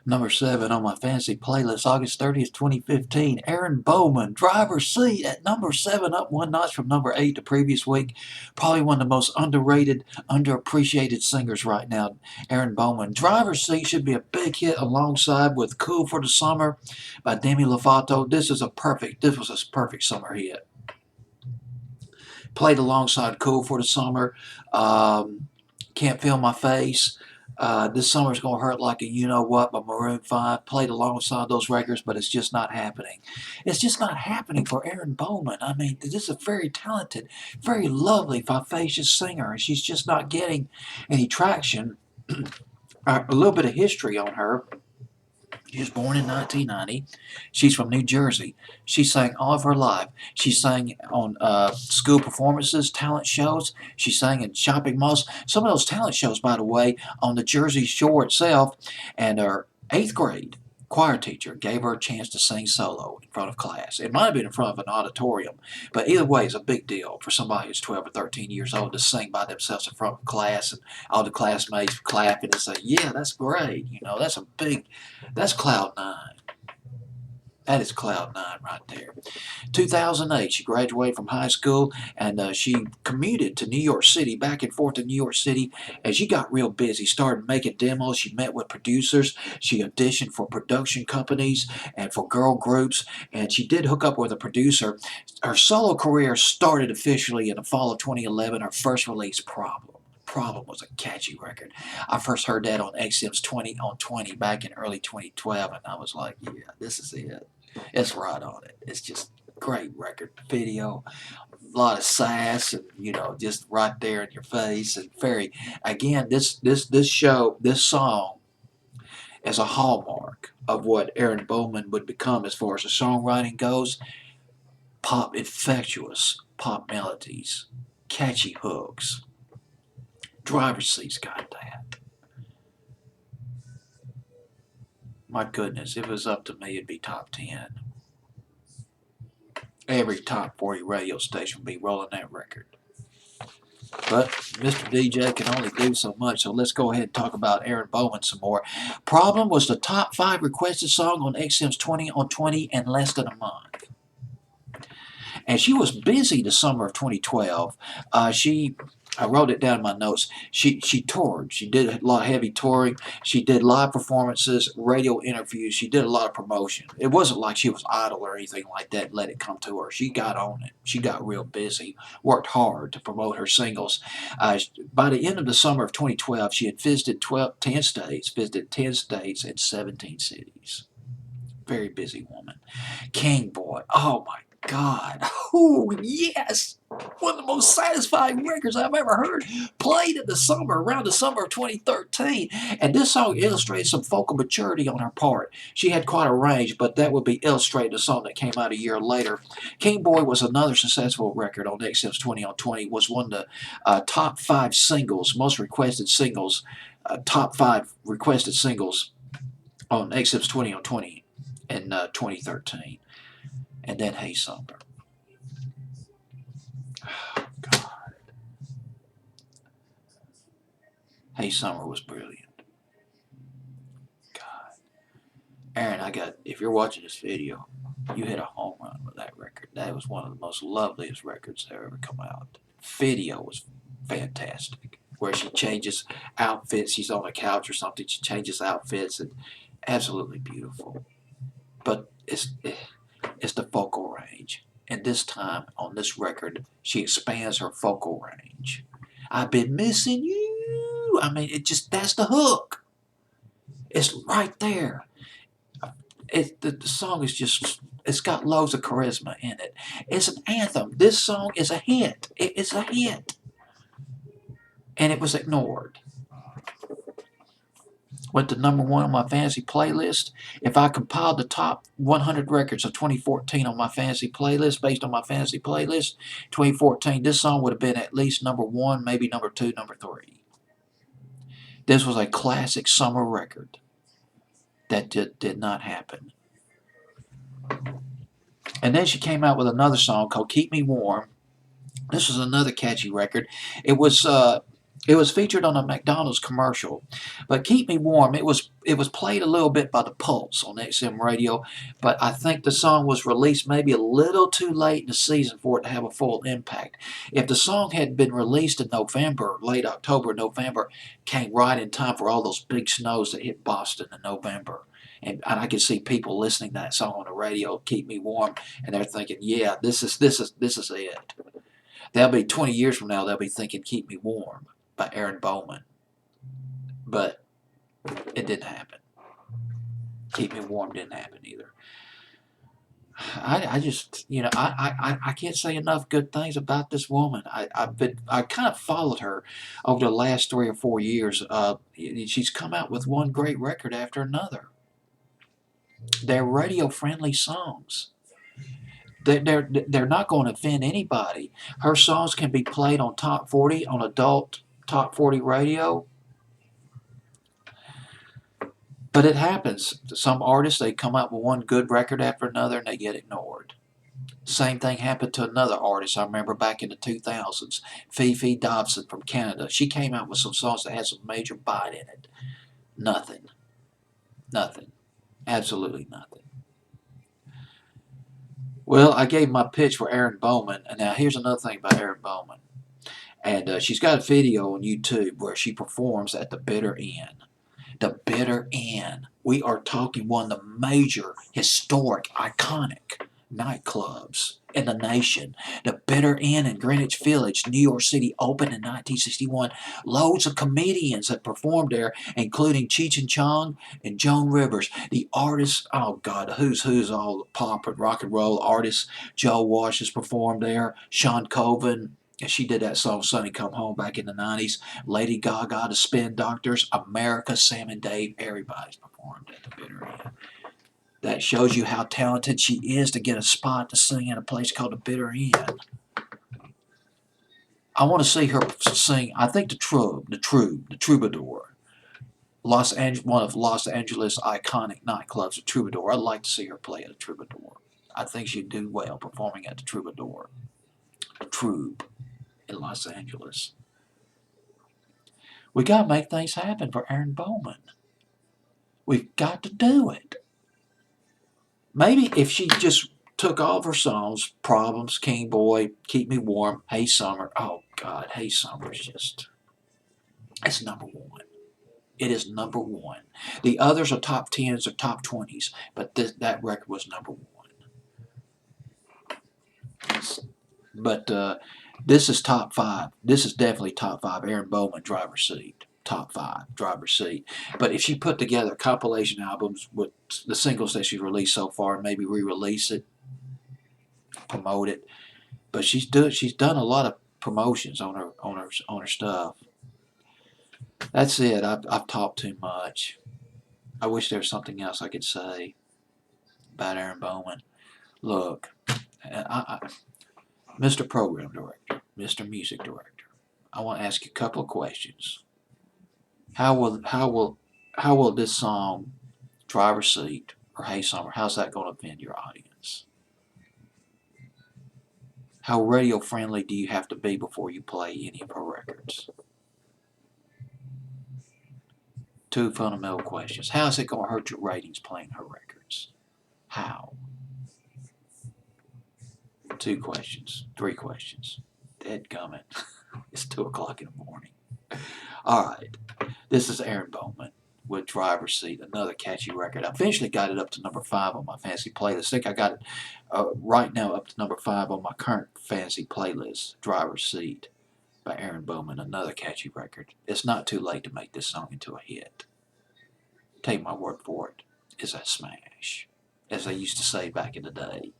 Number 7 on my fantasy playlist, August 30th, 2015. Aaron Bowman, Driver's Seat at number 7, up one notch from number 8 the previous week. Probably one of the most underrated, underappreciated singers right now. Aaron Bowman. Driver's Seat should be a big hit alongside with Cool for the Summer by Demi Lovato. This was a perfect summer hit. Played alongside Cool for the Summer. Can't Feel My Face. This Summer's Gonna Hurt Like a You Know What by Maroon 5. Played alongside those records, but it's just not happening. It's just not happening for Erin Bowman. I mean, this is a very talented, very lovely, vivacious singer, and she's just not getting any traction. A little bit of history on her. She was born in 1990. She's from New Jersey. She sang all of her life. She sang on school performances, talent shows. She sang in shopping malls. Some of those talent shows, by the way, on the Jersey Shore itself. And her 8th grade choir teacher gave her a chance to sing solo in front of class. It might have been in front of an auditorium, but either way, it's a big deal for somebody who's 12 or 13 years old to sing by themselves in front of class and all the classmates clapping and say, "Yeah, that's great." You know, that's cloud nine. That is cloud nine right there. 2008, she graduated from high school and she commuted to New York City, back and forth to New York City. As she got real busy, started making demos. She met with producers. She auditioned for production companies and for girl groups, and she did hook up with a producer. Her solo career started officially in the fall of 2011. Her first release, Problem was a catchy record. I first heard that on XM's 20 on 20 back in early 2012, and I was like, yeah, this is it. It's right on it. It's just great record video, a lot of sass, and just right there in your face, and very again this song is a hallmark of what Aaron Bowman would become as far as the songwriting goes. Pop infectious pop melodies, catchy hooks. Driver's Seat's got that. My goodness, if it was up to me, it'd be top 10. Every top 40 radio station would be rolling that record. But Mr. DJ can only do so much, so let's go ahead and talk about Aaron Bowman some more. Problem was the top 5 requested song on XM's 20 on 20 in less than a month. And she was busy the summer of 2012. I wrote it down in my notes. She toured. She did a lot of heavy touring. She did live performances, radio interviews. She did a lot of promotion. It wasn't like she was idle or anything like that. Let it come to her. She got on it. She got real busy. Worked hard to promote her singles. By the end of the summer of 2012, she had visited 10 states. Visited 10 states and 17 cities. Very busy woman. King Boy. Oh my God. Oh, yes. One of the most satisfying records I've ever heard. Played in the summer, around the summer of 2013. And this song illustrates some vocal maturity on her part. She had quite a range, but that would be illustrating the song that came out a year later. King Boy was another successful record on XM's 20 on 20. Was one of the top 5 singles, most requested singles, top 5 requested singles on XM's 20 on 20 in 2013. And then Hey Summer. Oh, God. Hey Summer was brilliant. God. Aaron, if you're watching this video, you hit a home run with that record. That was one of the most loveliest records that ever come out. Video was fantastic. Where she changes outfits, she's on a couch or something, she changes outfits, and absolutely beautiful. But it's the vocal range. And this time on this record, she expands her vocal range. I've been missing you. I mean, that's the hook. It's right there. The song is it's got loads of charisma in it. It's an anthem. This song is a hit. It's a hit. And it was ignored. Went to number 1 on my fantasy playlist. If I compiled the top 100 records of 2014 on my fantasy playlist, based on my fantasy playlist, 2014, this song would have been at least number 1, maybe number 2, number 3. This was a classic summer record that did not happen. And then she came out with another song called Keep Me Warm. This was another catchy record. It was It was featured on a McDonald's commercial, but "Keep Me Warm" it was played a little bit by the Pulse on XM radio, but I think the song was released maybe a little too late in the season for it to have a full impact. If the song had been released in November, late October, November, came right in time for all those big snows that hit Boston in November. And I could see people listening to that song on the radio, "Keep Me Warm," and they're thinking, "Yeah, this is it." They'll be 20 years from now. They'll be thinking, "Keep Me Warm" by Aaron Bowman, but it didn't happen. "Keep Me Warm" didn't happen either. I just, I can't say enough good things about this woman. I kind of followed her over the last 3 or 4 years. She's come out with one great record after another. They're radio friendly songs. They're not going to offend anybody. Her songs can be played on top 40, on adult top 40 radio. But it happens. Some artists, they come out with one good record after another and they get ignored. Same thing happened to another artist I remember back in the 2000s, Fifi Dobson from Canada. She came out with some songs that had some major bite in it. Nothing. Nothing. Absolutely nothing. Well, I gave my pitch for Aaron Bowman, and now here's another thing about Aaron Bowman. And she's got a video on YouTube where she performs at the Bitter End. The Bitter End. We are talking one of the major, historic, iconic nightclubs in the nation. The Bitter End in Greenwich Village, New York City, opened in 1961. Loads of comedians have performed there, including Cheech and Chong and Joan Rivers. The artists, oh God, who's all the pop and rock and roll artists. Joe Walsh has performed there. Sean Colvin. And she did that song "Sonny Come Home" back in the 90s. Lady Gaga, the Spin Doctors, America, Sam and Dave, everybody's performed at the Bitter End. That shows you how talented she is to get a spot to sing in a place called the Bitter End. I want to see her sing, I think the Troubadour. One of Los Angeles' iconic nightclubs, the Troubadour. I'd like to see her play at a Troubadour. I think she'd do well performing at the Troubadour. Troub in Los Angeles. We got to make things happen for Aaron Bowman. We've got to do it. Maybe if she just took all of her songs, "Problems," "King Boy," "Keep Me Warm," "Hey Summer." Oh God, "Hey Summer" is just, it's number one. It is number one. The others are top 10s or top 20s, but that record was number one. But this is top five. This is definitely top five. Aaron Bowman, "Driver's Seat." Top five, "Driver's Seat." But if she put together compilation albums with the singles that she's released so far and maybe re-release it, promote it. But she's done a lot of promotions on her stuff. That's it. I've talked too much. I wish there was something else I could say about Aaron Bowman. Look, Mr. Program Director, Mr. Music Director, I want to ask you a couple of questions. How will this song, "Driver's Seat" or "Hey Summer," how's that going to offend your audience? How radio friendly do you have to be before you play any of her records? Two fundamental questions. How is it going to hurt your ratings playing her records? How? Two questions. Three questions. Deadgummit. It's 2 o'clock in the morning. All right. This is Aaron Bowman with "Driver's Seat," another catchy record. I eventually got it up to number 5 on my fancy playlist. I think I got it right now up to number 5 on my current fancy playlist, "Driver's Seat" by Aaron Bowman, another catchy record. It's not too late to make this song into a hit. Take my word for it, it's a smash, as they used to say back in the day.